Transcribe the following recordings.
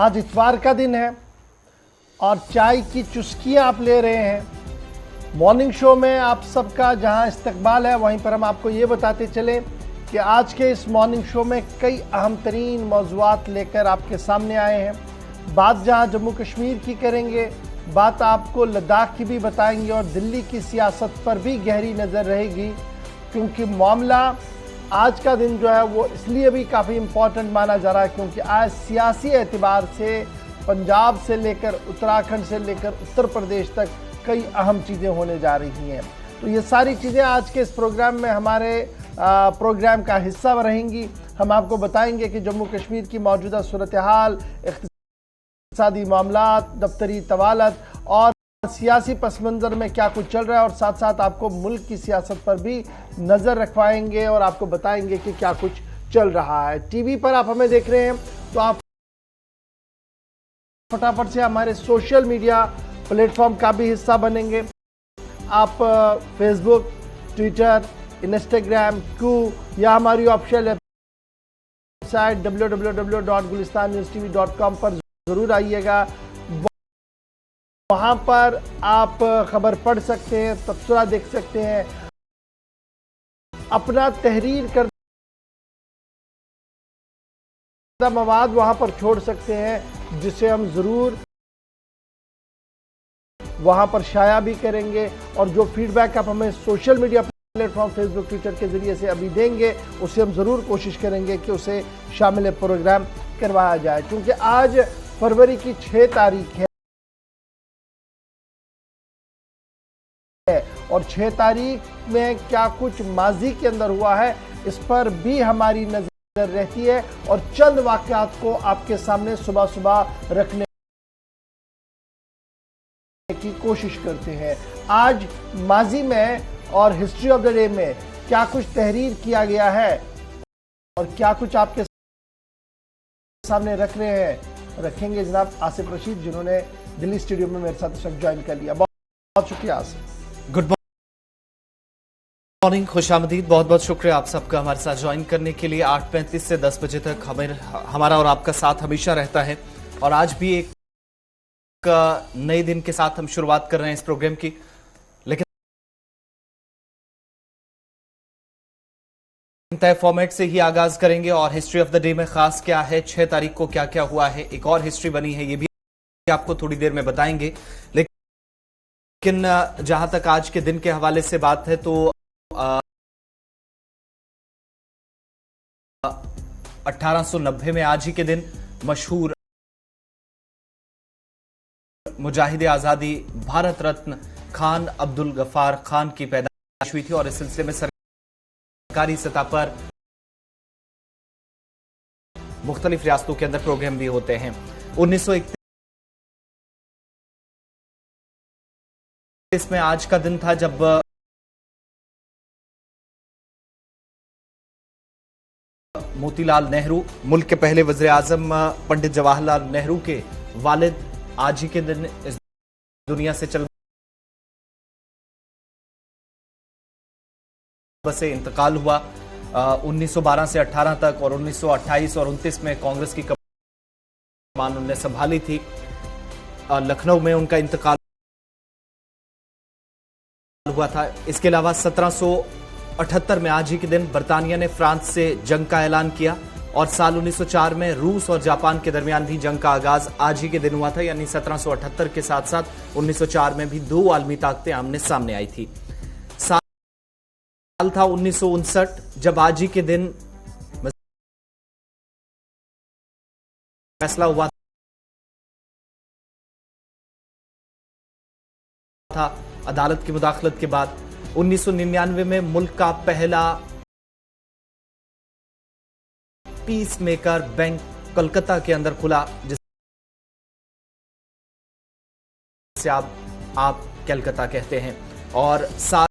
आज इतवार का दिन है और चाय की चुस्कियाँ आप ले रहे हैं। मॉर्निंग शो में आप सबका जहां इस्तकबाल है, वहीं पर हम आपको ये बताते चलें कि आज के इस मॉर्निंग शो में कई अहम तरीन मौज़ूआत लेकर आपके सामने आए हैं। बात जहां जम्मू कश्मीर की करेंगे, बात आपको लद्दाख की भी बताएंगे और दिल्ली की सियासत पर भी गहरी नज़र रहेगी, क्योंकि मामला आज का दिन जो है वो इसलिए भी काफ़ी इम्पॉर्टेंट माना जा रहा है क्योंकि आज सियासी एतबार से पंजाब से लेकर उत्तराखंड से लेकर उत्तर प्रदेश तक कई अहम चीज़ें होने जा रही हैं। तो ये सारी चीज़ें आज के इस प्रोग्राम में हमारे प्रोग्राम का हिस्सा रहेंगी। हम आपको बताएंगे कि जम्मू कश्मीर की मौजूदा सूरत हाल, इक़्तिसादी मामलात, दफ्तरी तवालत और सियासी पस मंज़र में क्या कुछ चल रहा है, और साथ साथ आपको मुल्क की सियासत पर भी नज़र रखवाएंगे और आपको बताएंगे कि क्या कुछ चल रहा है। टीवी पर आप हमें देख रहे हैं तो आप फटाफट से हमारे सोशल मीडिया प्लेटफॉर्म का भी हिस्सा बनेंगे। आप फेसबुक, ट्विटर, इंस्टाग्राम, क्यू या हमारी ऑफिशियल वेबसाइट www.gulistanNewsTV.com पर ज़रूर आइएगा। वहाँ पर आप खबर पढ़ सकते हैं, तबसरा देख सकते हैं, अपना तहरीर करदा मवाद वहाँ पर छोड़ सकते हैं, जिसे हम ज़रूर वहाँ पर शाया भी करेंगे। और जो फीडबैक आप हमें social media platform Facebook, Twitter के ज़रिए से अभी देंगे, उसे हम ज़रूर कोशिश करेंगे कि उसे शामिल प्रोग्राम करवाया जाए। क्योंकि आज फरवरी की 6 तारीख है और 6 तारीख में क्या कुछ माजी के अंदर हुआ है, इस पर भी हमारी नज़र रहती है और चंद वाक़यात को आपके सामने सुबह सुबह रखने की कोशिश करते हैं। आज माजी में और हिस्ट्री ऑफ द डे में क्या कुछ तहरीर किया गया है और क्या कुछ आपके सामने रखेंगे जनाब आसिफ रशीद, जिन्होंने दिल्ली स्टूडियो में मेरे साथ इस वक्त ज्वाइन कर लिया। बहुत शुक्रिया आसिफ। गुड मॉर्निंग, खुशामदीद, बहुत बहुत शुक्रिया आप सबका हमारे साथ ज्वाइन करने के लिए। 8:35 से 10 बजे तक हमारा और आपका साथ हमेशा रहता है और आज भी एक नए दिन के साथ हम शुरुआत कर रहे हैं इस प्रोग्राम की। लेकिन तय फॉर्मेट से ही आगाज करेंगे और हिस्ट्री ऑफ द डे में खास क्या है, 6 तारीख को क्या क्या हुआ है, एक और हिस्ट्री बनी है, ये भी आपको थोड़ी देर में बताएंगे। लेकिन जहां तक आज के दिन के हवाले से बात है तो 1890 में आज ही के दिन मशहूर मुजाहिद आजादी भारत रत्न खान अब्दुल गफ्फार खान की पैदाइश हुई थी और इस सिलसिले में सरकारी सतह पर मुख्तलिफ रियासतों के अंदर प्रोग्राम भी होते हैं। 1931 में आज का दिन था जब मोतीलाल नेहरू, मुल्क के पहले वज़ीर आज़म पंडित जवाहरलाल नेहरू के वालिद, आज ही के दिन इस दुनिया से चल बसे इंतकाल हुआ। 1912 से 18 तक और 1928 और 29 में कांग्रेस की कमान उन्होंने संभाली थी। लखनऊ में उनका इंतकाल हुआ था। इसके अलावा 1778 में आज ही के दिन बरतानिया ने फ्रांस से जंग का ऐलान किया और साल 1904 में रूस और जापान के दरमियान भी जंग का आगाज आज ही के दिन हुआ था। यानी 1778 के साथ साथ 1904 में भी दो आलमी ताकतें आमने सामने आई थी। साल था 1959 जब आज ही के दिन फैसला हुआ था अदालत की मुदाखलत के बाद। 1999 में मुल्क का पहला पीस मेकर बैंक कोलकाता के अंदर खुला, जिसे आप कलकत्ता कहते हैं। और साल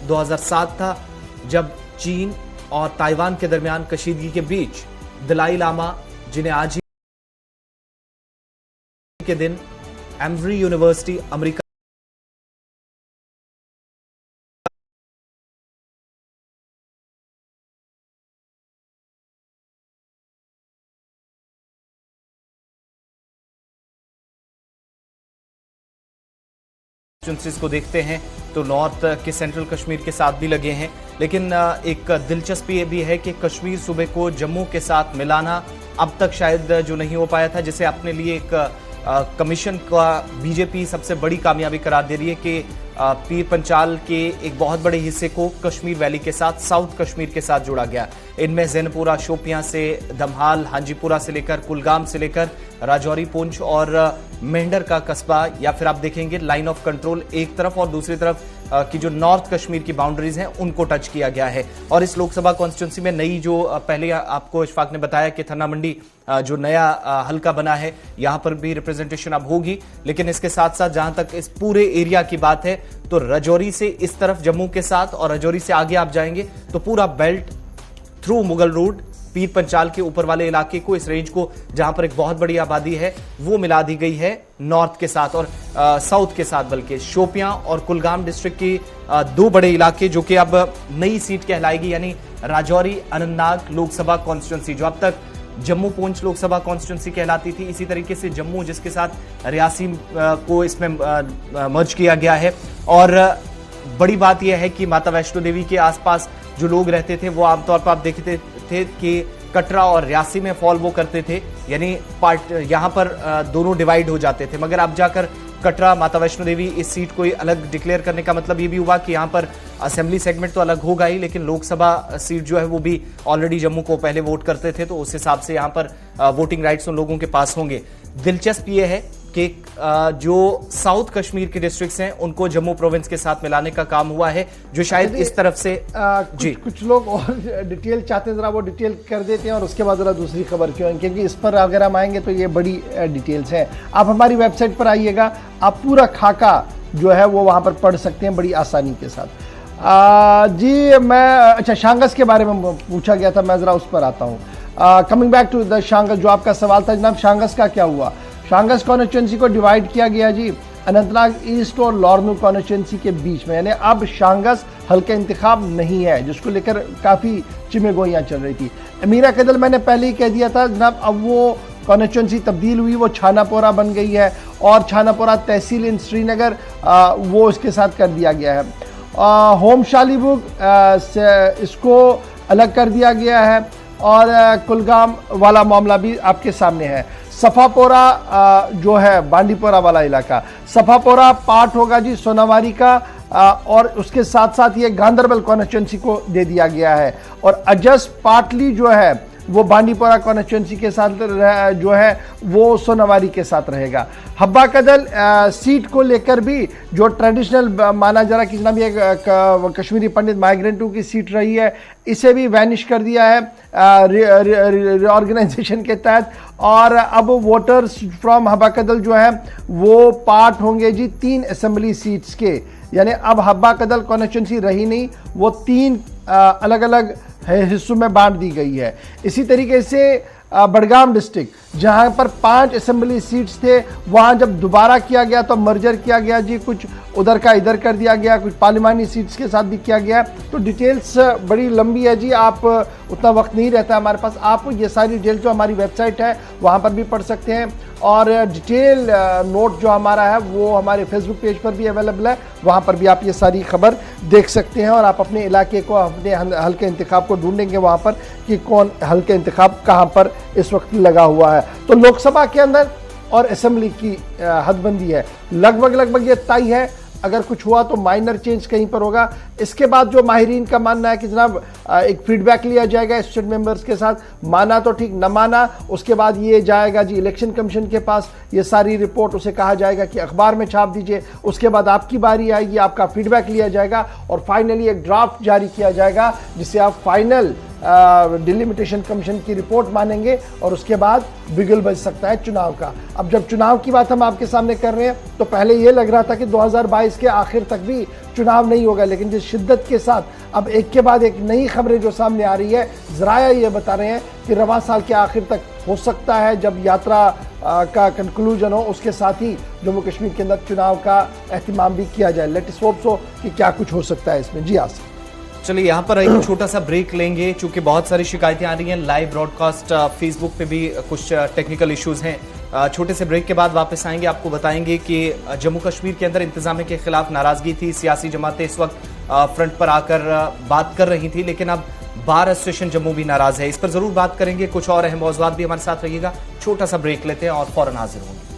2007 था जब चीन और ताइवान के दरमियान कशीदगी के बीच दलाई लामा, जिन्हें आज ही के दिन एमरी यूनिवर्सिटी अमेरिका कॉन्स्टिट्यूंसीज को देखते हैं तो नॉर्थ के सेंट्रल कश्मीर के साथ भी लगे हैं, लेकिन एक दिलचस्पी ये भी है कि कश्मीर सूबे को जम्मू के साथ मिलाना अब तक शायद जो नहीं हो पाया था, जिसे अपने लिए एक कमीशन का बीजेपी सबसे बड़ी कामयाबी करार दे रही है कि पीर पंचाल के एक बहुत बड़े हिस्से को कश्मीर वैली के साथ साउथ कश्मीर के साथ जोड़ा गया। इनमें जैनपुरा, शोपियां से धमहाल, हांजीपुरा से लेकर कुलगाम से लेकर राजौरी, पुंछ और मेंढर का कस्बा, या फिर आप देखेंगे लाइन ऑफ कंट्रोल एक तरफ और दूसरी तरफ की जो नॉर्थ कश्मीर की बाउंड्रीज हैं उनको टच किया गया है। और इस लोकसभा कॉन्स्टिट्यूंसी में नई जो पहले आपको इशफाक ने बताया कि थन्ना मंडी जो नया हल्का बना है, यहां पर भी रिप्रेजेंटेशन अब होगी। लेकिन इसके साथ साथ जहां तक इस पूरे एरिया की बात है तो राजौरी से इस तरफ जम्मू के साथ और राजौरी से आगे आप जाएंगे तो पूरा बेल्ट थ्रू मुगल रोड पीर पंचाल के ऊपर वाले इलाके को, इस रेंज को जहां पर एक बहुत बड़ी आबादी है, वो मिला दी गई है नॉर्थ के साथ और साउथ के साथ। बल्कि शोपियां और कुलगाम डिस्ट्रिक्ट की दो बड़े इलाके जो कि अब नई सीट कहलाएगी, यानी राजौरी अनंतनाग लोकसभा कॉन्स्टिट्यूंसी, जो अब तक जम्मू पूंछ लोकसभा कॉन्स्टिट्यूंसी कहलाती थी। इसी तरीके से जम्मू, जिसके साथ रियासी को इसमें मर्ज किया गया है। और बड़ी बात यह है कि माता वैष्णो देवी के आसपास जो लोग रहते थे वो आमतौर पर आप देखते थे कि कटरा और रियासी में फॉल वो करते थे, यानी पार्ट यहां पर दोनों डिवाइड हो जाते थे। मगर अब जाकर कटरा माता वैष्णो देवी इस सीट को अलग डिक्लेयर करने का मतलब ये भी हुआ कि यहां पर असेंबली सेगमेंट तो अलग होगा ही, लेकिन लोकसभा सीट जो है वो भी ऑलरेडी जम्मू को पहले वोट करते थे, तो उस हिसाब से यहां पर वोटिंग राइट्स उन लोगों के पास होंगे। दिलचस्प ये है कि जो साउथ कश्मीर के डिस्ट्रिक्ट्स हैं उनको जम्मू प्रोविंस के साथ मिलाने का काम हुआ है, जो शायद इस तरफ से जी कुछ लोग और डिटेल चाहते हैं, जरा वो डिटेल कर देते हैं और उसके बाद जरा दूसरी खबर क्यों, क्योंकि इस पर अगर हम आएंगे तो ये बड़ी डिटेल्स हैं। आप हमारी वेबसाइट पर आइएगा, आप पूरा खाका जो है वो वहां पर पढ़ सकते हैं बड़ी आसानी के साथ। जी मैं अच्छा शांगस के बारे में पूछा गया था, मैं जरा उस पर आता हूँ। कमिंग बैक टू द शांगस, जो आपका सवाल था जनाब, शांगस का क्या हुआ? शांगस कॉन्स्टिट्यूंसी को डिवाइड किया गया जी अनंतनाग ईस्ट और लॉर्नू कॉन्स्टिट्यूंसी के बीच में, यानी अब शांगस हल्का इंतखाब नहीं है, जिसको लेकर काफ़ी चिमेगोइयाँ चल रही थी। अमीरा कदल मैंने पहले ही कह दिया था जनाब, अब वो कॉन्स्टिट्यूंसी तब्दील हुई, वो छानापोरा बन गई है और छानापोरा तहसील इन श्रीनगर वो इसके साथ कर दिया गया है। होम शालीबुग से इसको अलग कर दिया गया है और कुलगाम वाला मामला भी आपके सामने है। सफापोरा जो है बांडीपोरा वाला इलाका, सफापोरा पार्ट होगा जी सोनावारी का और उसके साथ साथ ये गांधरबल कॉन्स्टिट्यूंसी को दे दिया गया है। और अजस पाटली जो है वो बांडीपोरा कॉन्स्टिट्यूंसी के साथ जो है वो सोनावारी के साथ रहेगा। हब्बा कदल सीट को लेकर भी जो ट्रेडिशनल माना जा रहा कि जनाब ये कश्मीरी पंडित माइग्रेंटों की सीट रही है, इसे भी वैनिश कर दिया है रिऑर्गेनाइजेशन के तहत। और अब वोटर्स फ्रॉम हब्बा कदल जो है वो पार्ट होंगे जी 3 असेंबली सीट्स के, यानी अब हब्बा कदल कॉन्स्टिट्यूंसी रही नहीं, वो 3 अलग अलग हिस्सों में बांट दी गई है। इसी तरीके से बडगाम डिस्ट्रिक्ट जहां पर 5 असेंबली सीट्स थे, वहां जब दोबारा किया गया तो मर्जर किया गया जी, कुछ उधर का इधर कर दिया गया, कुछ पार्लिमानी सीट्स के साथ भी किया गया। तो डिटेल्स बड़ी लंबी है जी, आप उतना वक्त नहीं रहता हमारे पास, आप ये सारी डिटेल्स जो हमारी वेबसाइट है वहां पर भी पढ़ सकते हैं और डिटेल नोट जो हमारा है वो हमारे फेसबुक पेज पर भी अवेलेबल है, वहां पर भी आप ये सारी खबर देख सकते हैं और आप अपने इलाके को, अपने हल्के इंतखाब को ढूंढेंगे वहां पर कि कौन हल्के इंतखाब कहां पर इस वक्त लगा हुआ है। तो लोकसभा के अंदर और असेंबली की हदबंदी है, लगभग ये तय है। अगर कुछ हुआ तो माइनर चेंज कहीं पर होगा। इसके बाद जो माहिरीन का मानना है कि जनाब एक फीडबैक लिया जाएगा स्टेट मेंबर्स के साथ, माना तो ठीक, न माना उसके बाद ये जाएगा जी इलेक्शन कमीशन के पास, ये सारी रिपोर्ट उसे कहा जाएगा कि अखबार में छाप दीजिए, उसके बाद आपकी बारी आएगी, आपका फीडबैक लिया जाएगा और फाइनली एक ड्राफ्ट जारी किया जाएगा जिसे आप फाइनल डिलिमिटेशन कमीशन की रिपोर्ट मानेंगे और उसके बाद बिगुल बज सकता है चुनाव का। अब जब चुनाव की बात हम आपके सामने कर रहे हैं तो पहले ये लग रहा था कि 2022 के आखिर तक भी चुनाव नहीं होगा, लेकिन जिस शिद्दत के साथ अब एक के बाद एक नई खबरें जो सामने आ रही है, ज़राया ये बता रहे हैं कि रवां साल के आखिर तक हो सकता है, जब यात्रा का कंक्लूजन हो उसके साथ ही जम्मू कश्मीर के अंदर चुनाव का एहतमाम भी किया जाए। लेट्स होप सो कि क्या कुछ हो सकता है इसमें। जी आसिफ, चलिए यहाँ पर एक छोटा सा ब्रेक लेंगे, चूंकि बहुत सारी शिकायतें आ रही हैं। लाइव ब्रॉडकास्ट फेसबुक पे भी कुछ टेक्निकल इश्यूज हैं, छोटे से ब्रेक के बाद वापस आएंगे, आपको बताएंगे कि जम्मू कश्मीर के अंदर इंतजामिया के खिलाफ नाराजगी थी, सियासी जमातें इस वक्त फ्रंट पर आकर बात कर रही थी, लेकिन अब बार एसोसिएशन जम्मू भी नाराज है। इस पर जरूर बात करेंगे, कुछ और अहम मौजूद भी हमारे साथ रहिएगा। छोटा सा ब्रेक लेते हैं और फौरन हाजिर होंगे।